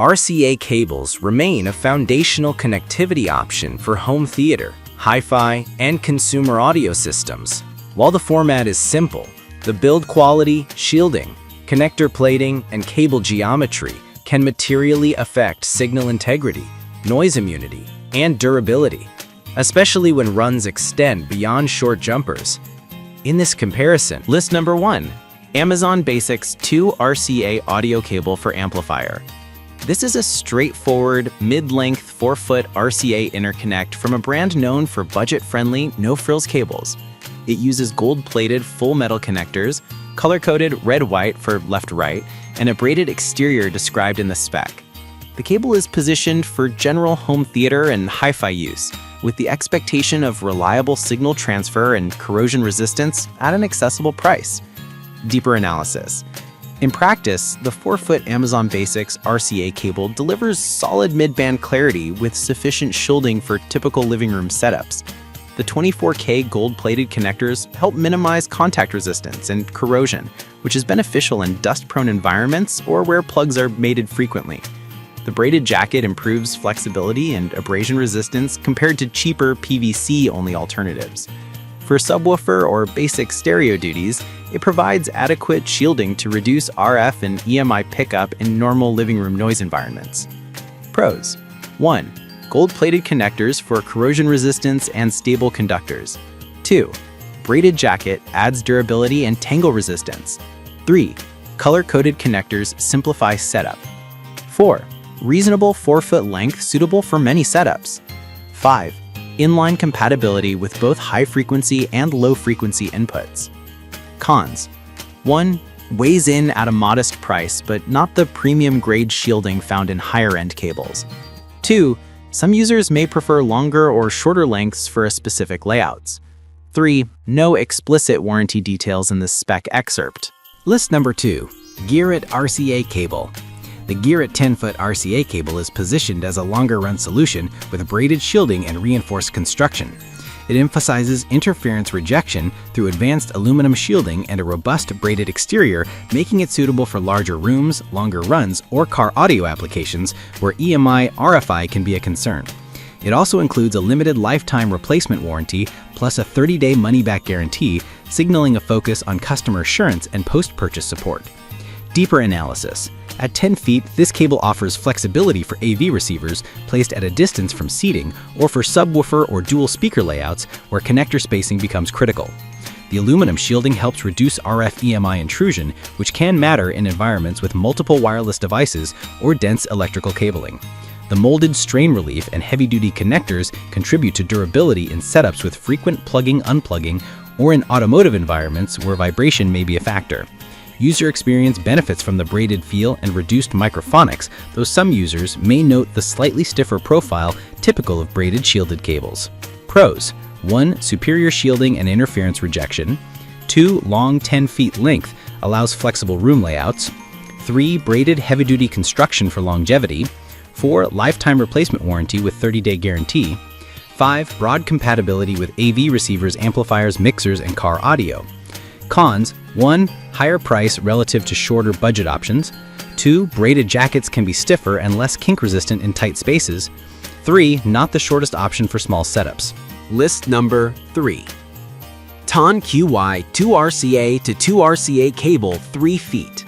RCA cables remain a foundational connectivity option for home theater, hi-fi, and consumer audio systems. While the format is simple, the build quality, shielding, connector plating, and cable geometry can materially affect signal integrity, noise immunity, and durability, especially when runs extend beyond short jumpers. In this comparison, List number 1. Amazon Basics 2 RCA audio cable for amplifier. This is a straightforward, mid-length 4-foot RCA interconnect from a brand known for budget-friendly, no-frills cables. It uses gold-plated full metal connectors, color-coded red-white for left-right, and a braided exterior described in the spec. The cable is positioned for general home theater and hi-fi use, with the expectation of reliable signal transfer and corrosion resistance at an accessible price. Deeper analysis. In practice, the 4-foot Amazon Basics RCA cable delivers solid mid-band clarity with sufficient shielding for typical living room setups. The 24K gold-plated connectors help minimize contact resistance and corrosion, which is beneficial in dust-prone environments or where plugs are mated frequently. The braided jacket improves flexibility and abrasion resistance compared to cheaper PVC-only alternatives. For subwoofer or basic stereo duties, it provides adequate shielding to reduce RF and EMI pickup in normal living room noise environments. Pros: 1. Gold-plated connectors for corrosion resistance and stable conductors. 2. Braided jacket adds durability and tangle resistance. 3. Color-coded connectors simplify setup. 4. Reasonable 4-foot length suitable for many setups. 5. Inline compatibility with both high-frequency and low-frequency inputs. Cons: 1. Weighs in at a modest price, but not the premium-grade shielding found in higher-end cables. 2. Some users may prefer longer or shorter lengths for a specific layouts. 3. No explicit warranty details in this spec excerpt. List number 2. Gearit RCA cable. The Gearit 10-foot RCA cable is positioned as a longer-run solution with braided shielding and reinforced construction. It emphasizes interference rejection through advanced aluminum shielding and a robust braided exterior, making it suitable for larger rooms, longer runs, or car audio applications where EMI RFI can be a concern. It also includes a limited lifetime replacement warranty plus a 30-day money-back guarantee, signaling a focus on customer assurance and post-purchase support. Deeper analysis. At 10 feet, this cable offers flexibility for AV receivers placed at a distance from seating or for subwoofer or dual speaker layouts where connector spacing becomes critical. The aluminum shielding helps reduce RF EMI intrusion, which can matter in environments with multiple wireless devices or dense electrical cabling. The molded strain relief and heavy-duty connectors contribute to durability in setups with frequent plugging-unplugging or in automotive environments where vibration may be a factor. User experience benefits from the braided feel and reduced microphonics, though some users may note the slightly stiffer profile typical of braided shielded cables. Pros: 1. Superior shielding and interference rejection. 2. Long 10 feet length allows flexible room layouts. 3. Braided heavy-duty construction for longevity. 4. Lifetime replacement warranty with 30-day guarantee. 5. Broad compatibility with AV receivers, amplifiers, mixers, and car audio. Cons: 1. Higher price relative to shorter budget options. 2. Braided jackets can be stiffer and less kink-resistant in tight spaces. 3. Not the shortest option for small setups. List number 3. TON QY 2RCA to 2RCA cable 3 feet.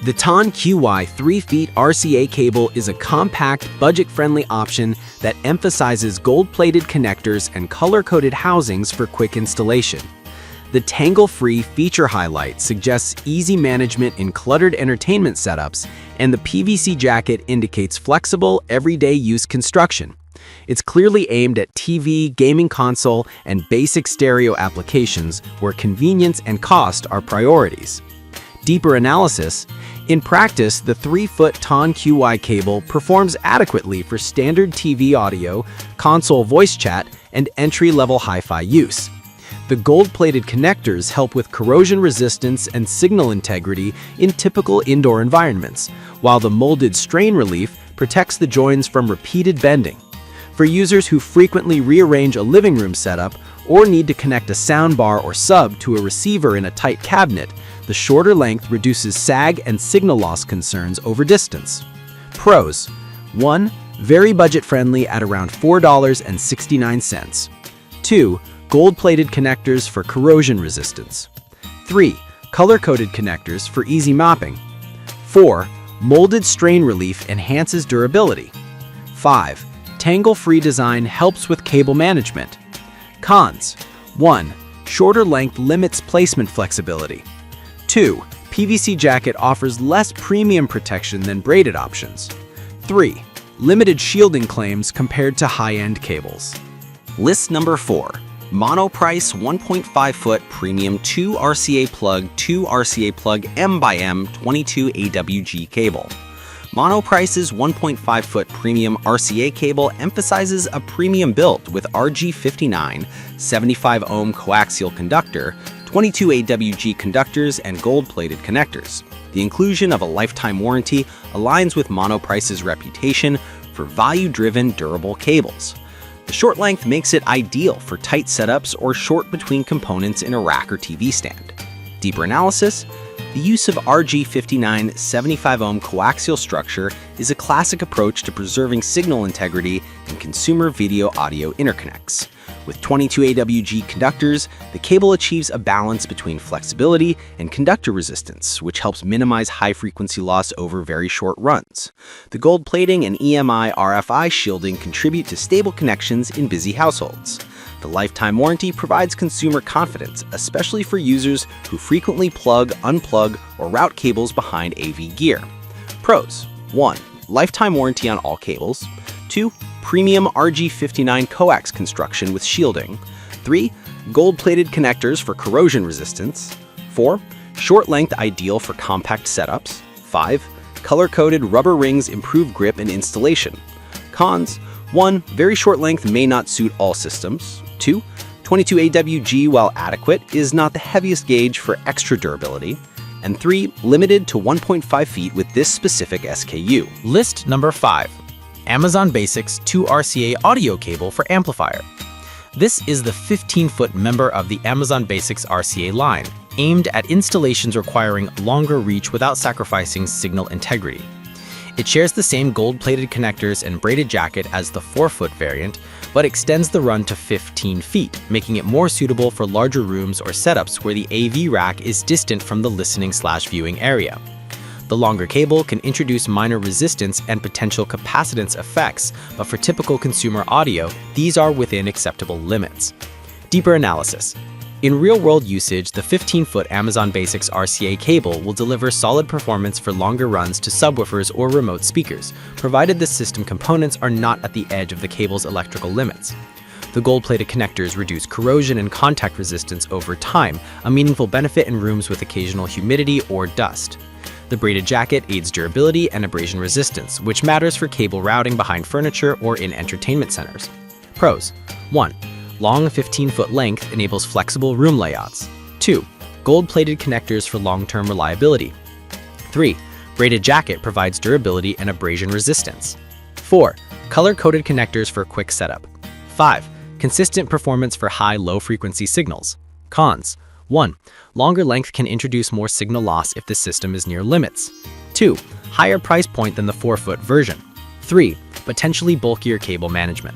The TON QY 3 feet RCA cable is a compact, budget-friendly option that emphasizes gold-plated connectors and color-coded housings for quick installation. The tangle-free feature highlight suggests easy management in cluttered entertainment setups, and the PVC jacket indicates flexible, everyday use construction. It's clearly aimed at TV, gaming console, and basic stereo applications where convenience and cost are priorities. Deeper analysis. In practice, the 3-foot TON QY cable performs adequately for standard TV audio, console voice chat, and entry-level hi-fi use. The gold-plated connectors help with corrosion resistance and signal integrity in typical indoor environments, while the molded strain relief protects the joins from repeated bending. For users who frequently rearrange a living room setup or need to connect a soundbar or sub to a receiver in a tight cabinet, the shorter length reduces sag and signal loss concerns over distance. Pros: 1. Very budget-friendly at around $4.69. 2. Gold-plated connectors for corrosion resistance. 3. Color-coded connectors for easy mopping. 4. Molded strain relief enhances durability. 5. Tangle-free design helps with cable management. Cons: 1. Shorter length limits placement flexibility. 2. PVC jacket offers less premium protection than braided options. 3. Limited shielding claims compared to high-end cables. List number 4. Monoprice 1.5-foot premium 2 RCA plug 2 RCA plug M/M 22 AWG cable. Monoprice's 1.5-foot premium RCA cable emphasizes a premium build with RG59 75-ohm coaxial conductor, 22 AWG conductors, and gold-plated connectors. The inclusion of a lifetime warranty aligns with Monoprice's reputation for value-driven, durable cables. The short length makes it ideal for tight setups or short between components in a rack or TV stand. Deeper analysis: the use of RG59 75-ohm coaxial structure is a classic approach to preserving signal integrity in consumer video audio interconnects. With 22 AWG conductors, the cable achieves a balance between flexibility and conductor resistance, which helps minimize high-frequency loss over very short runs. The gold plating and EMI RFI shielding contribute to stable connections in busy households. The lifetime warranty provides consumer confidence, especially for users who frequently plug, unplug, or route cables behind AV gear. Pros: 1. Lifetime warranty on all cables. 2. Premium RG59 coax construction with shielding. 3. Gold-plated connectors for corrosion resistance. 4. Short length ideal for compact setups. 5. Color-coded rubber rings improve grip and installation. Cons: 1. Very short length may not suit all systems. 2. 22 AWG, while adequate, is not the heaviest gauge for extra durability. And 3. Limited to 1.5 feet with this specific SKU. List number 5. Amazon Basics 2 RCA audio cable for amplifier. This is the 15-foot member of the Amazon Basics RCA line, aimed at installations requiring longer reach without sacrificing signal integrity. It shares the same gold-plated connectors and braided jacket as the 4-foot variant, but extends the run to 15 feet, making it more suitable for larger rooms or setups where the AV rack is distant from the listening/viewing area. The longer cable can introduce minor resistance and potential capacitance effects, but for typical consumer audio, these are within acceptable limits. Deeper analysis: in real-world usage, the 15-foot Amazon Basics RCA cable will deliver solid performance for longer runs to subwoofers or remote speakers, provided the system components are not at the edge of the cable's electrical limits. The gold-plated connectors reduce corrosion and contact resistance over time, a meaningful benefit in rooms with occasional humidity or dust. The braided jacket aids durability and abrasion resistance, which matters for cable routing behind furniture or in entertainment centers. Pros: 1. Long 15-foot length enables flexible room layouts. 2. Gold-plated connectors for long-term reliability. 3. Braided jacket provides durability and abrasion resistance. 4. Color-coded connectors for quick setup. 5. Consistent performance for high-low frequency signals. Cons: 1. Longer length can introduce more signal loss if the system is near limits. 2. Higher price point than the 4-foot version. 3. Potentially bulkier cable management.